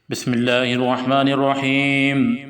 بسم الله الرحمن الرحيم.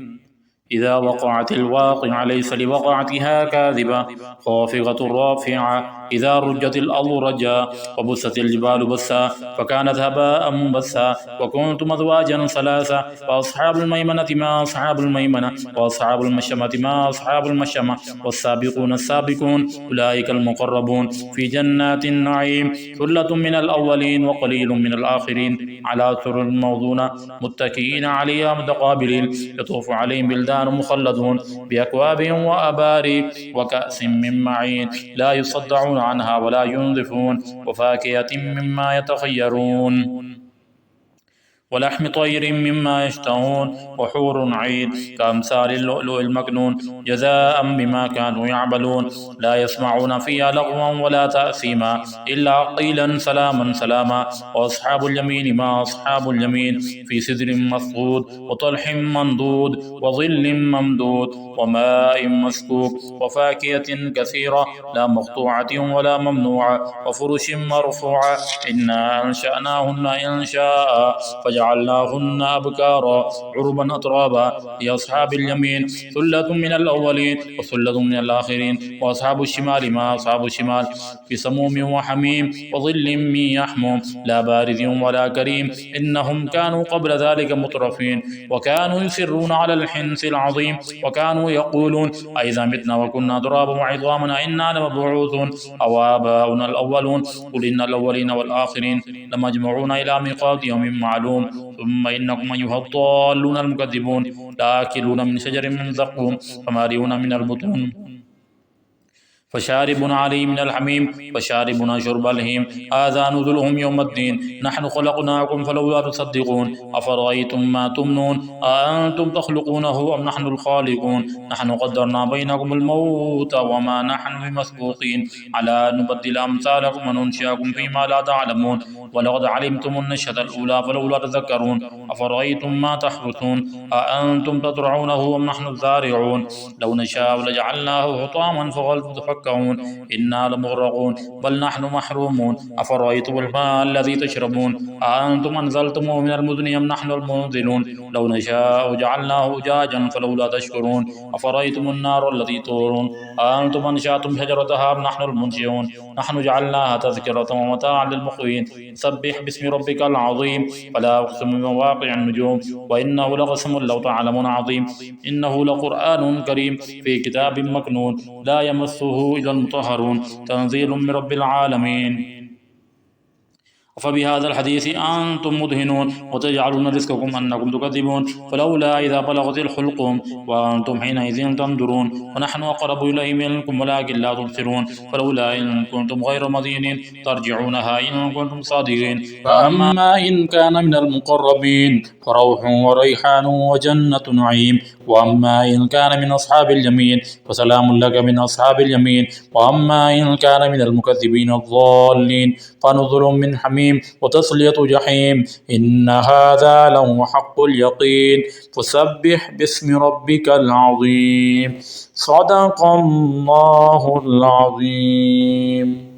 إذا وقعت الواقعة ليس لوقعتها كاذبة خافضة رافعة إذا رجت الأرض رجا وبست الجبال بسا فكانت هباء منبثا وكنتم أزواجا ثلاثة وأصحاب الميمنة ما أصحاب الميمنة وأصحاب المشأمة ما أصحاب المشأمة والسابقون السابقون أولئك المقربون في جنات النعيم ثلة من الأولين وقليل من الآخرين على سرر موضونة متكئين عليها متقابلين يطوف عليهم بلدان مخلدون بأكواب وأباريق وكأس من معين لا يصدعون عنها ولا ينزفون وفاكهة مما يتخيرون ولحم طير مما يشتهون وحور عين كأمثال اللؤلؤ المكنون جزاء بما كانوا يعملون لا يسمعون فيها لغوا ولا تأثيما إلا قيلا سلاما سلاما وأصحاب اليمين ما أصحاب اليمين في سدر مسقود وطلح منضود وظل ممدود وماء مسكوب وفاكهة كثيرة لا مقطوعة ولا ممنوعة وفرش مرفوعة إنا أنشأناهن إنشاء فجعلناهن أبكارا عربا أترابا لأصحاب اليمين ثلة من الأولين وثلة من الآخرين وأصحاب الشمال ما أصحاب الشمال في سموم وحميم وظل من يحموم لا بارد ولا كريم إنهم كانوا قبل ذلك مترفين وكانوا يصرون على الحنث العظيم وكانوا يقولون أئذا متنا وكنا ترابا وعظاما أئنا لمبعوثون أو آباؤنا الأولون قل إن الأولين والآخرين لمجموعون إلى ميقات يوم معلوم ثم إنكم أيها الضالون المكذبون لآكلون من شجر من زقوم فمالئون من البطون فشاربون عليه من الحميم فشاربون شرب الهيم هذا نزلهم يوم الدين نحن خلقناكم فلولا تصدقون أفرأيتم ما تمنون أأنتم تخلقونه أم نحن الخالقون نحن قدرنا بينكم الموت وما نحن بمسبوقين على أن نبدل أمثالكم وننشئكم فيما لا تعلمون ولقد علمتم النشأة الأولى فلولا تذكرون أفرأيتم ما تحرثون أأنتم تزرعونه أم نحن الزارعون لو نشاء لجعلناه حطاما فظلتم تفكهون إنا لمغرقون بل نحن محرومون أفرأيتم الماء الذي تشربون أأنتم أنزلتموه من المزن أم نحن المنزلون لو نشاء جعلناه أجاجا فلولا تشكرون أفرأيتم النار التي تورون أأنتم أنشأتم شجرتها أم نحن المنشئون نحن جعلناها تذكرة ومتاعا للمقوين سبح باسم ربك العظيم فلا أقسم بمواقع النجوم وإنه لقسم لو تعلمون عظيم إنه لقرآن كريم في كتاب مكنون لا يمسه إلا المطهرون تنزيل من رب العالمين فبهذا الحديث أنتم مدهنون وتجعلون رزقكم أنكم تكذبون فلولا إذا بلغت الحلقوم وأنتم حينئذ تنظرون ونحن أقرب إليه منكم ولكن لا تبصرون فلولا إن كنتم غير مدينين ترجعونها إن كنتم صادقين فأما إن كان من المقربين فروح وريحان وجنة نعيم وأما إن كان من أصحاب اليمين فسلام لك من أصحاب اليمين وأما إن كان من المكذبين الضالين فنزل من حميم وتصلية جحيم إن هذا لهو حق اليقين فسبح باسم ربك العظيم صدق الله العظيم.